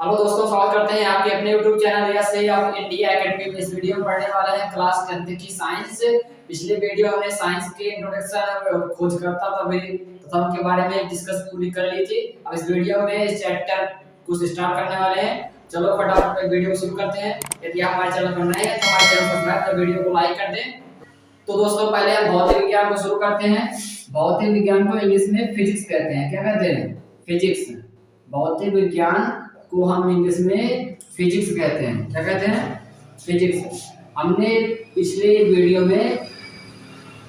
Hello दोस्तों, स्वागत करते हैं आपके अपने YouTube channel yes of India academy में। इस वीडियो में पढ़ने वाले हैं क्लास 10th की साइंस। पिछले वीडियो हमने साइंस के इंट्रोडक्शन, खोजकर्ता तत्व के बारे में डिस्कस पूरी कर ली थी। अब इस वीडियो में इस चैप्टर को स्टार्ट करने वाले हैं। चलो फटाफट वीडियो को शुरू करते हैं। यदि आप हमारे चैनल पर नए हैं तो हमारे चैनल को सब्सक्राइब कर वीडियो को लाइक कर दें। तो दोस्तों, पहले हम भौतिक विज्ञान को शुरू करते हैं। भौतिक विज्ञान को इंग्लिश में फिजिक्स कहते हैं। क्या कहते हैं? फिजिक्स। भौतिक विज्ञान को हम इंग्लिश में फिजिक्स कहते हैं। क्या कहते हैं? फिजिक्स। हमने पिछले वीडियो में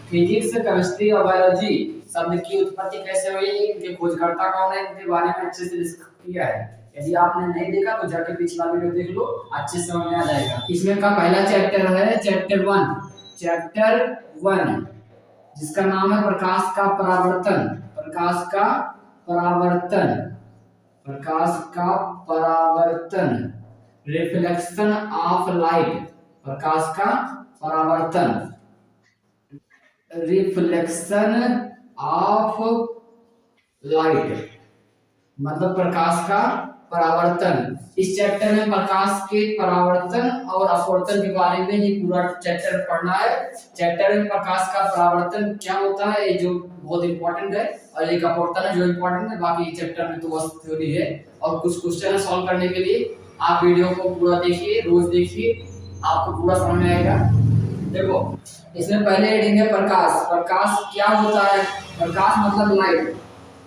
फिजिक्स, केमिस्ट्री और बायोलॉजी शब्द की उत्पत्ति कैसे हुई, इनके खोजकर्ता कौन है, इनके बारे में अच्छे से डिस्कस किया है। यदि आपने नहीं देखा तो जाकर पिछला वीडियो देख लो, अच्छे से समझ में आ जाएगा। इसमें का पहला चैप्टर है चैप्टर 1, जिसका नाम है प्रकाश का परावर्तन। प्रकाश का परावर्तन। प्रकाश का परावर्तन, रिफ्लेक्शन ऑफ लाइट। प्रकाश का परावर्तन, रिफ्लेक्शन ऑफ लाइट, मतलब प्रकाश का परावर्तन। इस चैप्टर में प्रकाश के परावर्तन और अपवर्तन के बारे में ही पूरा चैप्टर पढ़ना है। चैप्टर में प्रकाश का परावर्तन क्या होता है, ये जो बहुत इंपॉर्टेंट है, और एक अपवर्तन है जो इंपॉर्टेंट है। बाकी चैप्टर में तो बस थ्योरी है और कुछ क्वेश्चन सॉल्व करने के लिए आप वीडियो को पूरा देखिए, रोज देखिए, आपको पूरा समझ में आएगा। देखो, इसमें पहले हेडिंग है प्रकाश। प्रकाश क्या होता है? प्रकाश मतलब लाइट।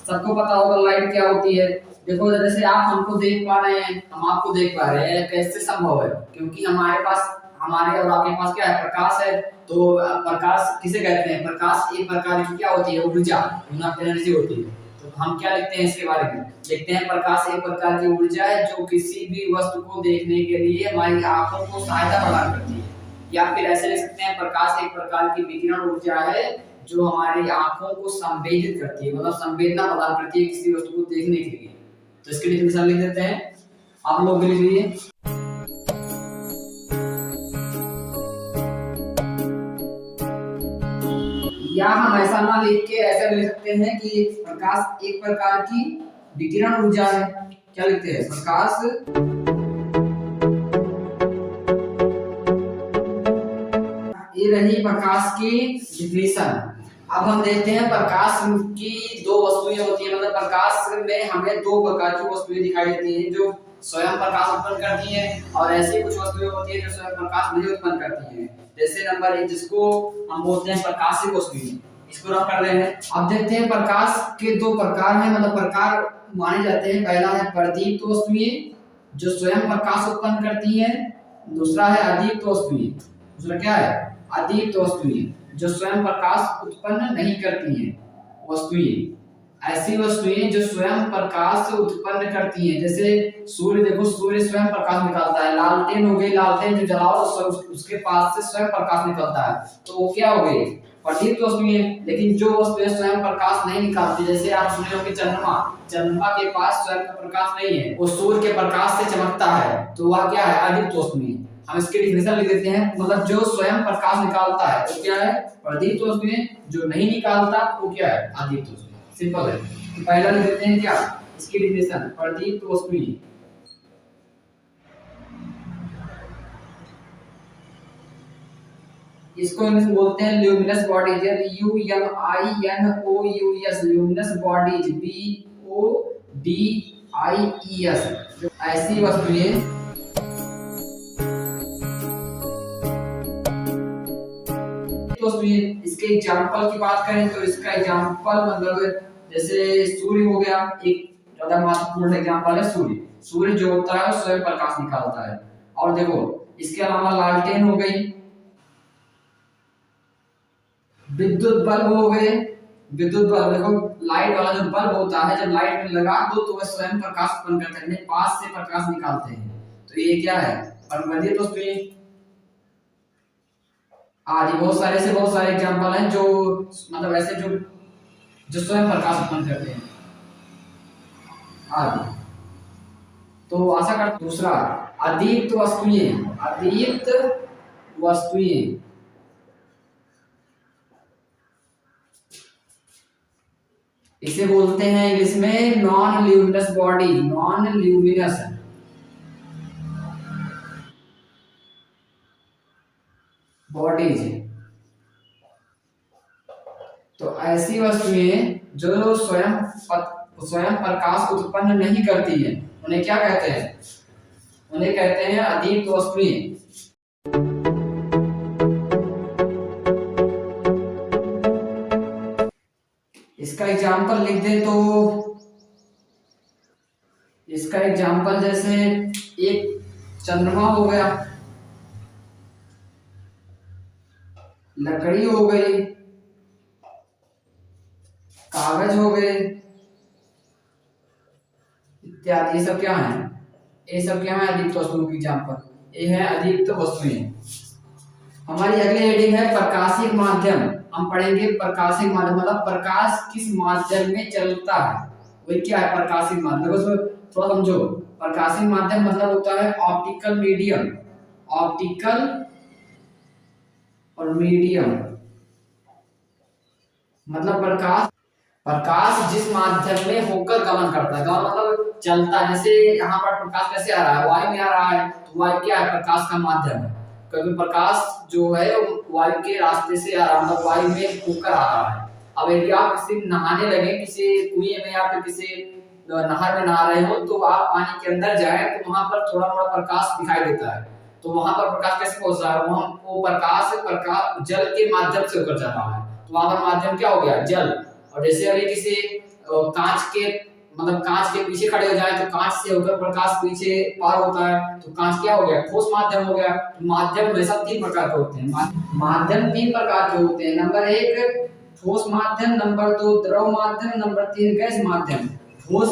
सबको पता होगा लाइट क्या होती है। देखो, जैसे आप हमको देख पा रहे हैं, हम आपको देख पा रहे हैं, कैसे संभव है? क्योंकि हमारे पास, हमारे और आपके पास क्या है? प्रकाश है। तो प्रकाश किसे कहते हैं? प्रकाश एक प्रकार की क्या होती है? ऊर्जा, एनर्जी होती है। तो हम क्या लिखते हैं इसके बारे में? लिखते हैं प्रकाश एक प्रकार की ऊर्जा है जो किसी भी वस्तु को देखने के लिए हमारी आंखों को सहायता प्रदान करती है। या फिर ऐसे लिख सकते हैं प्रकाश एक प्रकार की विकिरण ऊर्जा है जो हमारी आंखों को संवेदित करती है, मतलब संवेदना प्रदान करती है किसी वस्तु को देखने के लिए। तो इसके डेफिनेशन लिख देते हैं, आप लोग भी लिख लीजिए। या हम ऐसा ना लिख के ऐसा भी लिख सकते हैं कि प्रकाश एक प्रकार की विकिरण ऊर्जा है। क्या लिखते हैं? प्रकाश ये रही प्रकाश की डिफिनेशन। अब हम देखते हैं प्रकाश की दो वस्तुएं होती हैं, मतलब प्रकाश में हमें दो प्रकार की वस्तुएं दिखाई देती हैं जो स्वयं प्रकाश उत्पन्न करती हैं, और ऐसी कुछ वस्तुएं होती हैं जो स्वयं प्रकाश नहीं उत्पन्न करती हैं। जैसे नंबर 1, जिसको हम बोलते हैं प्रकाशिक वस्तुएं, इसको रख कर रहे हैं। अब देखते हैं प्रकाश के दो प्रकार हैं, मतलब प्रकार माने जाते हैं। पहला है प्रदीप्त वस्तुएं जो स्वयं प्रकाश उत्पन्न करती हैं। दूसरा है अदीप्त वस्तुएं। दूसरा क्या है? अदीप्त वस्तुएं जो स्वयं प्रकाश उत्पन्न नहीं करती हैं। वस्तुएं, ऐसी वस्तुएं जो स्वयं प्रकाश उत्पन्न करती हैं। जैसे सूर्य, देखो सूर्य स्वयं प्रकाश निकालता है। लालटेन हो गई, लालटेन जो जलाओ उसके पास से स्वयं प्रकाश निकलता है, तो वो क्या हो गई? प्रदीप्त वस्तुएं। लेकिन जो वस्तुएं स्वयं प्रकाश नहीं निकालती, जैसे आप सुने होंगे चंद्रमा, चंद्रमा के पास स्वयं प्रकाश नहीं है, वो सूर्य के प्रकाश से चमकता है, तो वह क्या है? अदीप्त वस्तुएं। हम इसके डिफिनेशन लिख देते हैं, मतलब जो स्वयं प्रकाश निकालता है वो क्या है? प्रदीप्त वस्तुएं। जो नहीं निकालता वो क्या है? अदीप्त वस्तुएं। सिंपल है। तो पहला लिख देते हैं क्या इसकी डिफिनेशन? प्रदीप्त वस्तुएं। इसको इंग्लिश में बोलते हैं luminous bodies, LUMINOUS, luminous bodies, BODIES। ऐसी वस्तुएं इसके एग्जांपल की बात करें तो इसका एग्जांपल मतलब जैसे सूर्य हो गया, एक ज्यादा महत्वपूर्ण एग्जांपल है सूर्य। सूर्य जो होता है स्वयं प्रकाश निकालता है। और देखो, इसके अलावा लालटेन हो गई, विद्युत बल्ब हो गए। विद्युत बल्ब, देखो लाइट वाला जो बल्ब होता है, जब लाइट में लगा दो तो वह स्वयं प्रकाश उत्पन्न करते हैं, पास से प्रकाश निकालते हैं। तो ये क्या है? परमाणु वस्तुएं आदि। बहुत सारे एग्जांपल हैं जो मतलब ऐसे जो स्वयं प्रकाश उत्पन्न करते हैं आदि। तो आशा करता। दूसरा अदीप्त वस्तुएं। अदीप्त वस्तुएं इसे बोलते हैं इंग्लिश में non luminous body. Non luminous bodies. तो ऐसी वस्तुएं जो स्वयं प्रकाश उत्पन्न नहीं करती है उन्हें क्या कहते हैं? उन्हें कहते हैं अदीप्त वस्तुएं। इसका एग्जाम्पल लिख दे तो इसका एग्जाम्पल जैसे एक चंद्रमा हो गया, लकड़ी हो गई, कागज हो गए इत्यादि। ये सब क्या है? ये सब क्या है? अदीप्त वस्तुओं की एग्जाम्पल। ये है अदीप्त वस्तुएं। हमारी अगली हेडिंग है प्रकाशिक माध्यम। हम पढ़ेंगे प्रकाशिक माध्यम मतलब प्रकाश किस माध्यम में चलता है, वही क्या है प्रकाशिक माध्यम। देखो थोड़ा समझो, प्रकाशिक माध्यम मतलब होता है ऑप्टिकल मीडियम। ऑप्टिकल और मीडियम मतलब प्रकाश जिस माध्यम में होकर गमन करता है। गमन मतलब चलता है। जैसे यहाँ पर प्रकाश कैसे आ रहा है? वायु में आ रहा है, तो वायु क्या है? प्रकाश का माध्यम है। क्योंकि प्रकाश जो है वायु के रास्ते से आ रहा है, मतलब वायु में होकर आ रहा है। अब यदि आप किसी नहाने लगे, किसी कुएं में या फिर किसी नहर में नहा रहे हो, तो आप पानी के अंदर जाए तो वहां पर थोड़ा थोड़ा प्रकाश दिखाई देता है। तो वहां पर प्रकाश कैसे पहुंच रहा है? वहां वो प्रकाश जल के माध्यम से होकर जा रहा है। तो वहां पर माध्यम क्या हो गया? जल। और जैसे अभी किसी कांच के पीछे खड़े हो जाए तो कांच से होकर प्रकाश पीछे पार होता है, तो कांच क्या हो गया? ठोस माध्यम हो गया। तो माध्यम हमेशा 3 प्रकार के होते हैं। माध्यम 3 प्रकार के होते हैं। नंबर 1 ठोस माध्यम, नंबर 2 द्रव माध्यम, नंबर 3 गैस माध्यम। ठोस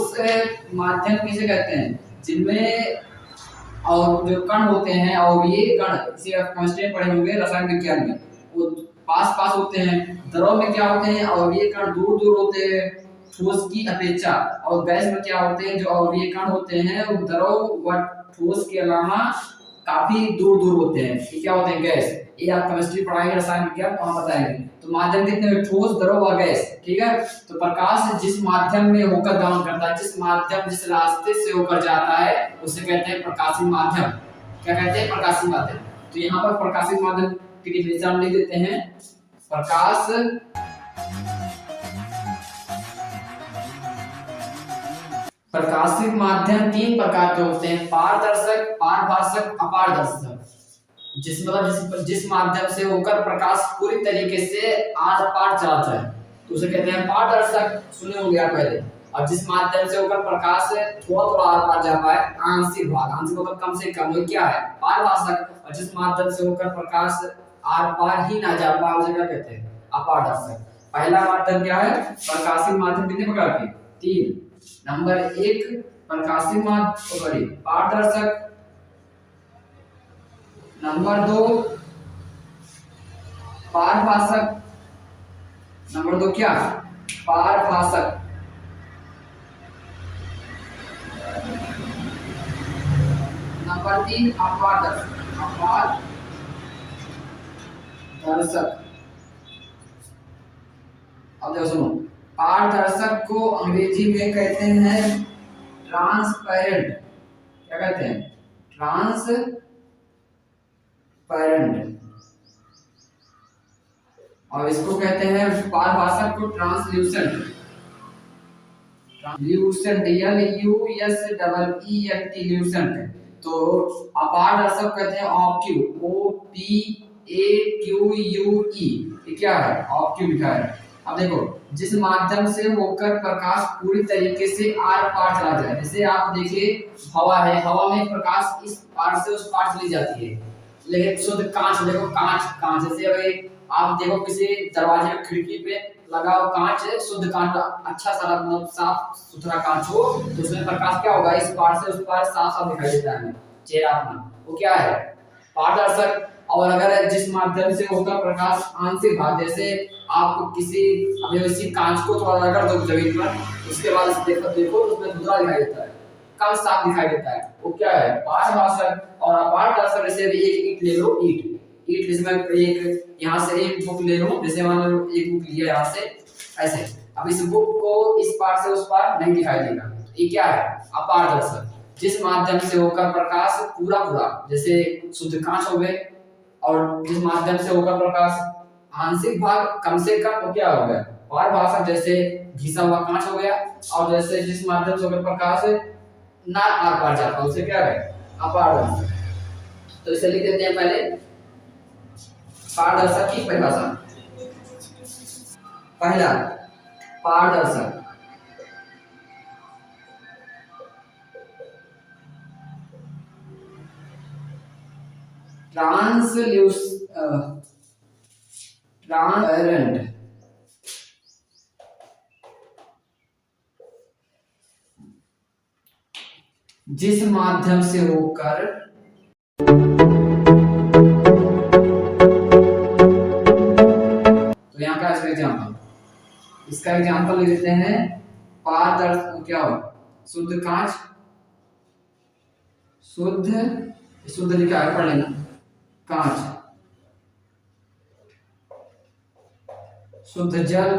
माध्यम किसे कहते हैं? जिनमें और जो कण होते हैं और ये कण, इसे आप केमिस्ट्री पढ़े होंगे, रसायन विज्ञान में, वो पास पास होते हैं। द्रव में क्या होते हैं? और ये कण दूर दूर होते हैं ठोस की अपेक्षा। और गैस में क्या होते हैं? जो अवयवीय कण होते हैं वो द्रव व ठोस के अलावा काफी दूर दूर होते हैं। ये क्या होते हैं? गैस। ये आप केमिस्ट्री पढ़ाएंगे, रसायन विज्ञान वहां बताएंगे। तो माध्यम कितने? ठोस, द्रव और गैस। ठीक है। तो प्रकाश जिस माध्यम में होकर गमन करता है, जिस रास्ते से होकर जाता है, उसे कहते हैं प्रकाशिक माध्यम। क्या कहते हैं? प्रकाशिक माध्यम। तो यहाँ पर प्रकाशिक माध्यम की डिफिनेशन लिख देते हैं। प्रकाशिक माध्यम 3 प्रकार के होते हैं: पारदर्शक, पारभाषक, अपारदर्शक। जिस माध्यम से होकर प्रकाश पूरी तरीके से आर पार चलाता है तो उसे कहते हैं पारदर्शक। सुने होंगे आप पहले। और जिस माध्यम से होकर प्रकाश थोड़ा थोड़ा आर पार जा पाए, आंशिक भाग, आंशिक मतलब कम से कम, वो क्या है? पारभाषक। और जिस माध्यम से होकर प्रकाश आर पार ही ना जा पाए उसे क्या कहते हैं? अपारदर्शक। पहला माध्यम क्या है? प्रकाशिक माध्यम कितने प्रकार के? 3। नंबर 1 प्रकाशिक माध्यम पारदर्शक। नंबर 2 पारभाषक। नंबर 2 क्या? पारभाषक। नंबर 3 अपारदर्शक। अब देखो सुनो, पारदर्शक को अंग्रेजी में कहते हैं ट्रांसपेरेंट। क्या कहते हैं? ट्रांसपेरेंट। और इसको कहते हैं पारभाषक को ट्रांसल्यूसेंट। ल्यूसेंट। तो अपारदर्शक कहते हैं ऑब्क्यू। OPAQUE। ये क्या है? ऑब्क्यू लिखा है। अब देखो, जिस माध्यम से होकर प्रकाश पूरी तरीके से आर पार चला जाए। जैसे आप देखिए हवा है, हवा में प्रकाश इस पार से उस पार चली जाती है। लेकिन शुद्ध कांच, देखो कांच जैसे अगर आप देखो किसी दरवाजे खिड़की पे लगा हो कांच, शुद्ध कांच, अच्छा सारा मतलब साफ सुथरा कांच हो, तो उसमें प्रकाश क्या होगा? इस पार से उस पार साफ साफ दिखाई देता है चेहरा अपना। वो क्या है? पारदर्शक। और अगर जिस माध्यम से होगा प्रकाश आंशिक भाग, जैसे आप किसी कांच को थोड़ा रगड़ दो जमीन पर, उसके बाद देखो तो उसमें धुंधला दिखाई देता है, कम साफ दिखाई देता है। वो क्या है? पारभाषक। और अपारदर्शक जैसे एक ईंट ले लो, ईंट जिसमें एक यहाँ से एक बुक ले लो, जैसे मान लो एक बुक लिया यहाँ से ऐसे, अब इस बुक को इस पार से उस पार नहीं दिखाई देगा। ये क्या है? अपारदर्शक। जिस माध्यम से होकर प्रकाश पूरा जैसे शुद्ध कांच हो गए, और जिस माध्यम से होकर प्रकाश आंशिक भाग कम से कम वो क्या हो गया पारभाषक, जैसे घिसा हुआ कांच हो गया। और जैसे जिस माध्यम से होकर प्रकाश ना आर पार जाता है उसे क्या है अपारदर्शक। तो इसे लिख देते हैं पहले पारदर्शक की परिभाषा। पहला पारदर्शक ट्रांसपेरेंट जिस माध्यम से होकर तो यहाँ का इसका एग्जाम्पल ले लेते हैं पारदर्शक क्या हो शुद्ध कांच, शुद्ध लिखा है पढ़ लेना कांच, शुद्ध जल,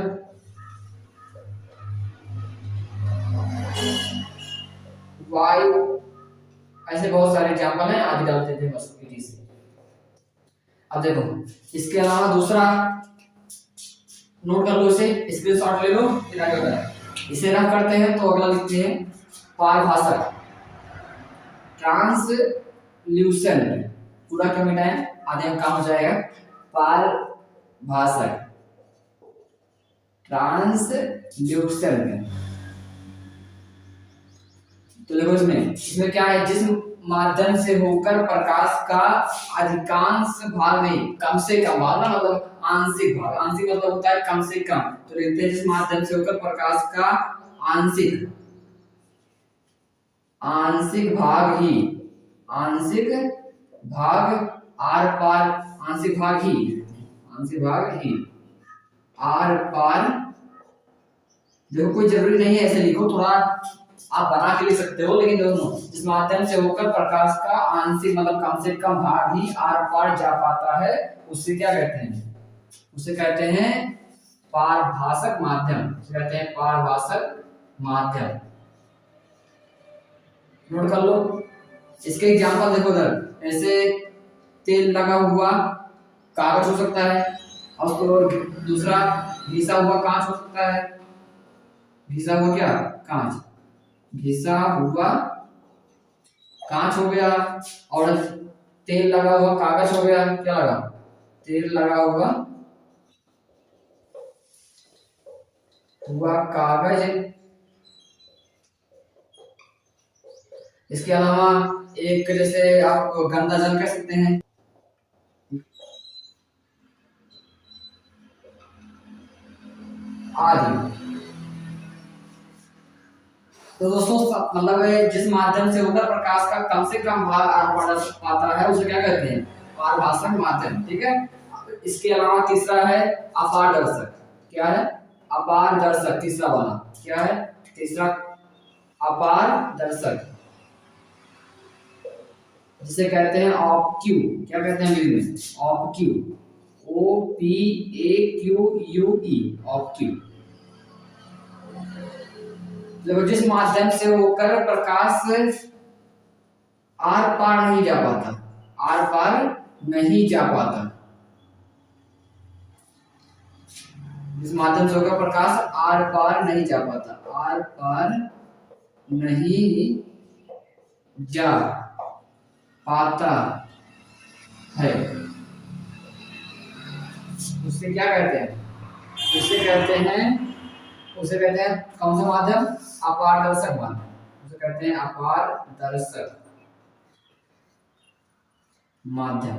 वायु, ऐसे बहुत सारे एग्जाम्पल हैं आदि डालते थे बस इजी से। अब देखो इसके अलावा दूसरा नोट कर लो, इसे स्क्रीनशॉट ले लो फिर आगे बढ़ाएं। इसे रख करते हैं तो अगला लिखते हैं पारभाषक ट्रांसल्यूसेंट, पूरा क्यों मिटाएं आधे में काम हो जाएगा। पारभाषक ट्रांसल्यूसेंट, तो देखो इसमें क्या है जिस माध्यम से होकर प्रकाश का अधिकांश भाग नहीं कम से कम भाग ना मतलब आंशिक भाग, आंशिक मतलब होता है कम से कम, तो लिखते हैं जिस माध्यम से होकर प्रकाश का आंशिक भाग आर पार आंशिक भाग ही आर पार, देखो कोई जरूरी नहीं है ऐसे लिखो, थोड़ा आप बना के लिख सकते हो, लेकिन दोनों जिस माध्यम से होकर प्रकाश का आंशिक मतलब कम से कम भाग ही आर पार जा पाता है उससे क्या कहते हैं, उसे कहते हैं पारभाषक माध्यम, उसे कहते हैं पारभाषक माध्यम। नोट कर लो इसके एग्जांपल देखो उधर, ऐसे तेल लगा हुआ कागज हो सकता है और दूसरा घिसा हुआ कांच हो सकता है, घिसा हुआ क्या कांच, घिसा हुआ कांच हो गया, और तेल लगा हुआ कागज हो गया, क्या लगा तेल लगा हुआ कागज। इसके अलावा एक जैसे आप गंदा जल कह सकते हैं, आदि। तो दोस्तों मतलब जिस माध्यम से होकर प्रकाश का कम से कम भाग आर पार पाता है उसे क्या कहते हैं पारभाषक माध्यम, ठीक है। इसके अलावा तीसरा है अपारदर्शक, क्या है अपारदर्शक, तीसरा वाला क्या है तीसरा अपारदर्शक, जिसे कहते हैं ऑब्क्यू, क्या कहते हैं इंग्लिश में ऑब्क्यू, OPAQUE ऑब्क्यू। देखो जिस माध्यम से होकर प्रकाश आर पार नहीं जा पाता, आर पार नहीं जा पाता, जिस माध्यम से होकर प्रकाश आर पार नहीं जा पाता, आर पार नहीं जा पाता है उससे क्या कहते हैं, उसे कहते हैं कौन सा माध्यम अपारदर्शक माध्यम, उसे कहते हैं अपारदर्शक माध्यम,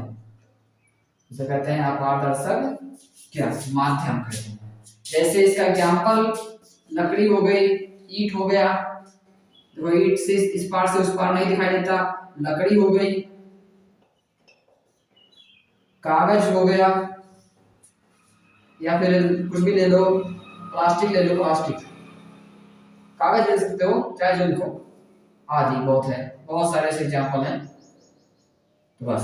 उसे कहते हैं अपारदर्शक क्या माध्यम कहते हैं। जैसे इसका एग्जांपल लकड़ी हो गई, ईंट हो गया, देखो ईंट से इस पार से उस पार नहीं दिखाई देता, लकड़ी हो गई, कागज हो गया, या फिर कुछ भी ले लो, प्लास्टिक ले लो, प्लास्टिक कागज ले सकते हो चाहे जो लिखो, आदि बहुत है, बहुत सारे ऐसे एग्जांपल हैं। तो बस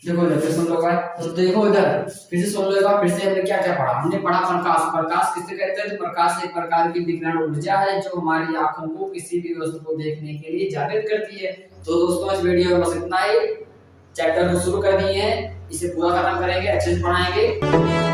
देखो इधर फिर सुन लो भाई, तो देखो इधर फिर से सुन लो, फिर से हमने क्या क्या पढ़ा, हमने पढ़ा प्रकाश, प्रकाश किसे कहते हैं, तो प्रकाश एक प्रकार की विकिरण ऊर्जा है जो हमारी आंखों को किसी भी वस्तु को देखने के लिए जागृत करती है। तो दोस्तों इस वीडियो में बस इतना ही। चैप्टर को शुरू कर दिए हैं, इसे पूरा खत्म करेंगे, अच्छे से पढ़ाएंगे।